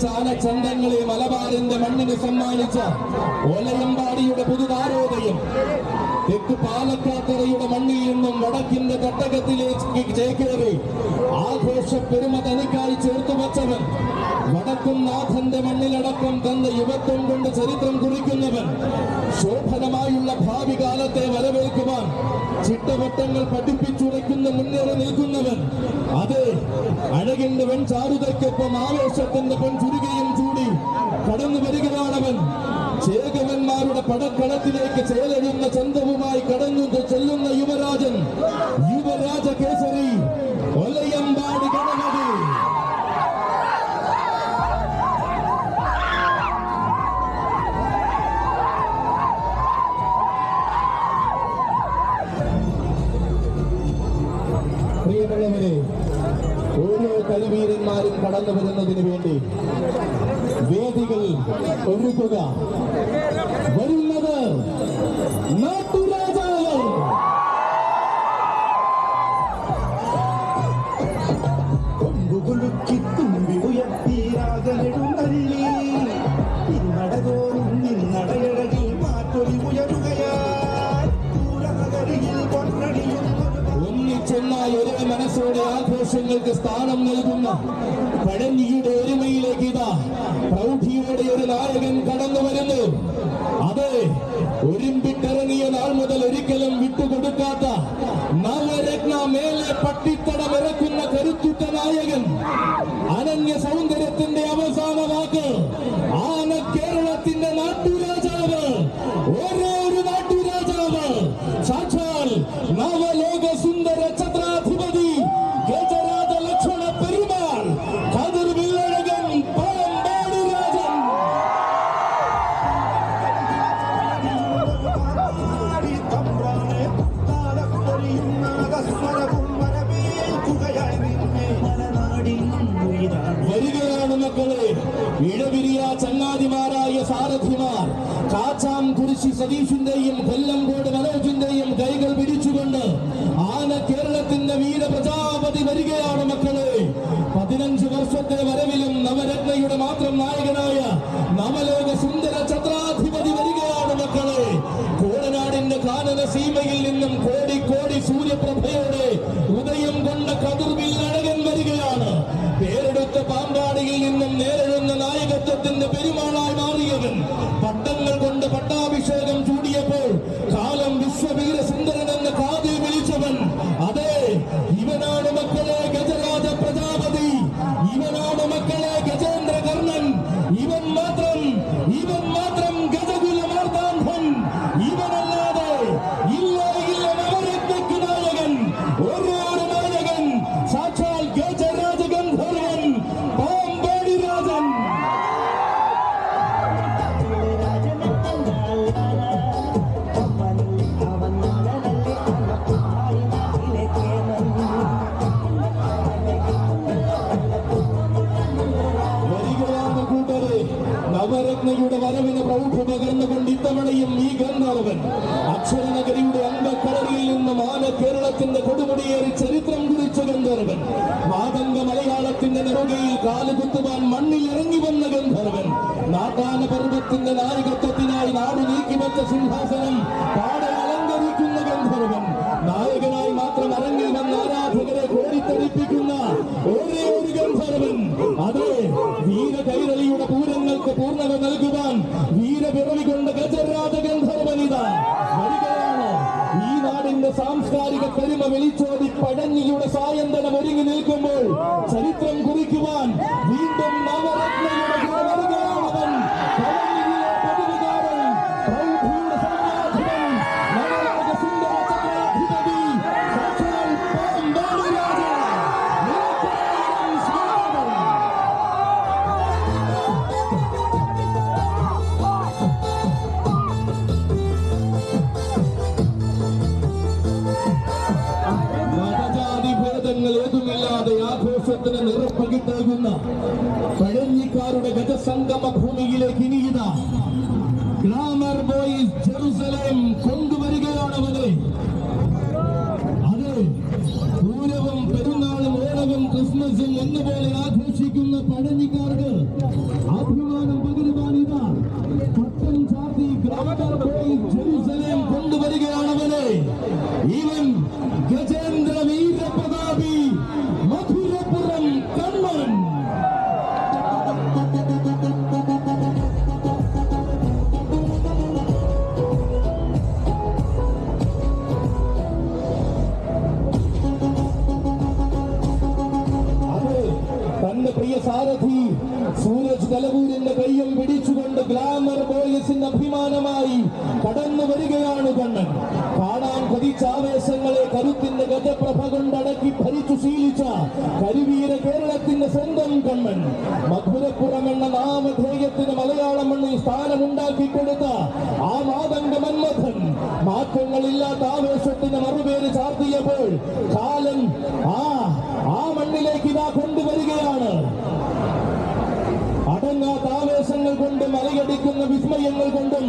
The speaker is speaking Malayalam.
ചാനച്ചന്തങ്ങളെ മലബാറിന്റെ മണ്ണിന് സമ്മാനിച്ച ഒലയമ്പാടിയുടെ പുതുതാരോദയം തെക്ക് പാലക്കാത്തറയുടെ മണ്ണിൽ നിന്നും വടക്കിന്റെ തട്ടകത്തിലേക്ക് ചേക്കേറി ആഘോഷ പെരുമ തനിക്കായി ചേർത്തു വച്ചവൻ, വടക്കും നാഥന്റെ മണ്ണിലടക്കം തന്റെ യുവത്വം കൊണ്ട് ചരിത്രം കുറിക്കുന്നവൻ, ശോഭനമായുള്ള ഭാവി കാലത്തെ വരവേൽക്കുവാൻ ചിട്ടവട്ടങ്ങൾ പഠിപ്പിച്ചുറയ്ക്കുന്ന മുന്നേറി നിൽക്കുന്നവൻ. അതെ, അഴകിന്റെ വെൺചാരുതയ്ക്കൊപ്പം ആവേശത്തിന്റെ പൊൻചുരുകയും ചൂടി കടന്നു വരികയാണവൻ. ചേകവന്മാരുടെ പടക്കളത്തിലേക്ക് ചേലഴുന്ന ചന്തവുമായി കടന്നു ചെല്ലുന്ന യുവരാജൻ, യുവരാജ കേസരി ഒലയമ്പാടി ഗണപതി. പ്രിയമുള്ളവരെ, ഓരോ കളിവീരന്മാരും കടന്നു വരുന്നതിന് വേണ്ടി വേദികൾ ഒരുക്കുക. വരുന്നത് നാട്ടുരാജാവ്. കൊമ്പുകുലുക്കി തുമ്പി ഉയർത്തിയാകലെടുന്നള്ളി പിന്നടതോറും നിന്നടയഴകിൽ മാറ്റൊലി ഉയരുകയാൽ പൂരനഗരിയിൽ പൊന്നടിയും ഒന്നിച്ചൊന്നായി ഒരേ മനസ്സോടെ ആഘോഷങ്ങൾക്ക് സ്ഥാനം നൽകുന്ന പഴഞ്ഞിയുടെ ഒരുമയിലേക്ക് ഇതാ പ്രൗഢിയോടെ ഒരു നായകൻ കടന്നു വരുന്നു. അതെ, ഒരുമ്പിട്ടിറങ്ങിയ നാൾ മുതൽ ഒരിക്കലും വിട്ടുകൊടുക്കാത്ത നവരത്ന മേലെ പട്ടിത്തടമിറക്കുന്ന കരുത്തുറ്റ നായകൻ, അനന്യ സൗന്ദര്യത്തിന്റെ അവസാന വാക്ക്, ആന കേരളത്തിന്റെ നാട്ടുരാജാവ്, ഒരേ ഒരു നാട്ടുരാജാവ്, സാക്ഷാൽ നവലോക സുന്ദര ഛത്രാധിപതി ഗജരാജ ലക്ഷ്മണ പെരുമാൾ കതിർവില്ലഴകൻ പാമ്പാടി രാജൻ. വരികയാണ് മക്കളെ, ഇഴവിരിയ ചങ്ങാതിമാരായ സാരഥിമാർ. കാച്ചാം കുരിശി സതീഷിന്റെയും കൊല്ലംകോട് മനോജിന്റെയും കൈകൾ പിടിച്ചുകൊണ്ട് ആന കേരളത്തിന്റെ വീരപ്രജാപതി വരികയാണ് മക്കളെ. 15 വർഷത്തെ വരവിലും നവരത്നയുടെ മാത്രം നായകനായ നവലോക സുന്ദര ഛത്രാധിപതി വരികയാണ് മക്കളെ. കോടനാടിന്റെ കാനന സീമയിൽ നിന്നും കോടി കോടി സൂര്യപ്രഭയോടെ ഉദയം കൊണ്ട കതിർവില്ലഴകൻ വരികയാണ്. പേരെടുത്ത പാമ്പാടിയിൽ നിന്നും നേരിടുന്ന നായകത്വത്തിന്റെ പെരുമാളായി മാറിയവൻ, പട്ടങ്ങൾ കൊണ്ട് പട്ടാഭിഷേകം ചൂടിയപ്പോൾ കാലം വിശ്വവീര സുന്ദരൻ എന്ന കാതിൽ വിളിച്ചവൻ. അതെ, ഇവനാണ് മക്കളെ ഗജരാജ പ്രജാപതി, ഇവനാണ് മക്കളെ ഗജേന്ദ്ര കർണൻ, ഇവൻ മാത്രം ഗജകുല മാർത്താണ്ഡൻ, ഇവനല്ലാതെ ഇല്ല നവരത്നയ്ക്ക് നായകൻ, ഓരോ നായകൻ, സാക്ഷാൽ ഗജരാജ ഗന്ധർവൻ പാമ്പാടി രാജൻ. വരികയാണ് കൂട്ടരെ, നവരത്നയുടെ വരവിന് പ്രൗഢ പകർന്നുകൊണ്ട് ഇത്തവണയും ഈ ഗന്ധർവൻ അക്ഷരനഗരിയുടെ അംഗക്കടലിൽ നിന്നും ആന കേരളത്തിന്റെ കൊടുമുടിയേറി ചരിത്രം കുറിച്ച ഗന്ധർവൻ, മാതംഗ മലയാളത്തിന്റെ നെറുകയിൽ കാലുകുത്തുവാൻ മണ്ണിൽ ഇറങ്ങി വന്ന ഗന്ധർവൻ, നാട്ടാന പർവ്വത്തിന്റെ നായകത്വത്തിനായി നാട് നീക്കിവെച്ച സിംഹാസനം പാടെ അലങ്കരിക്കുന്ന ഗന്ധർവൻ, നായകനായി മാത്രം അരങ്ങിൽ വന്ന ആരാധകരെ കോടിത്തരിപ്പിക്കുന്ന ഒരേ ഒരു ഗന്ധർവൻ. അതെ, വീര കൈരളിയുടെ പൂരങ്ങൾക്ക് പൂർണ്ണത നൽകുവാൻ വീരപിറവി കൊണ്ട് ഗജരാജ ഗന്ധർവനിതാ വരികയാണ്. ഈ നാടിന്റെ സാംസ്കാരിക പെരുമ വിളിച്ചോടി പഴഞ്ഞിയുടെ സായന്തനം ഒരുങ്ങി നിൽക്കുമ്പോൾ ചരിത്രം കുറിക്കുവാൻ വീണ്ടും നവരത്നയുടെ കൂടെ വരികയാണവൻ. പഴഞ്ഞിയിലെ പതിവുകാരൻ, പ്രൗഢിയുടെ സൈന്യാധിപൻ, നവലോക സുന്ദര ഛത്രാധിപതി, സാക്ഷാൽ പാമ്പാടി രാജൻ. ഏതുമില്ലാതെ ആഘോഷത്തിന് നിറപ്പകിട്ടേകുന്ന പഴഞ്ഞിക്കാരുടെ ഗജസംഗമ ഭൂമിയിലേക്ക് ഇനിയിതാ ഗ്ലാമർ ബോയ്സ് ജെറുസലേം കൊണ്ടുവരികയാണവരെ. അതെ, പൂരവും പെരുന്നാളും ഓണവും ക്രിസ്മസും ഒന്നുപോലെ ആഘോഷിക്കുന്ന പഴഞ്ഞിക്കാർക്ക് അഭിമാനമായി കടന്നു വരികയാണ് കണ്ണൻ. കാണാൻ കൊതിച്ചാവേശങ്ങളെ കരുത്തിന്റെ ഗജപ്രഭ കൊണ്ടടക്കി ഭരിച്ചു ശീലിച്ച കരിവീര കേരളത്തിന്റെ സ്വന്തം കണ്ണൻ. മധുരപ്പുറം എന്ന നാമധേയത്തിന് മലയാളം മണ്ണിൽ സ്ഥാനമുണ്ടാക്കി കൊടുത്ത ആ മാതംഗ മന്മഥൻ മാറ്റങ്ങളില്ലാത്ത ആവേശത്തിന് മറുപേര് ചാർത്തിയപ്പോൾ കാലം ആ മണ്ണിലേക്ക് ഇതാ കൊണ്ടുവരികയാണ്. അടങ്ങാത്ത ആവേശങ്ങൾ കൊണ്ടും മലയടിക്കുന്ന വിസ്മയങ്ങൾ കൊണ്ടും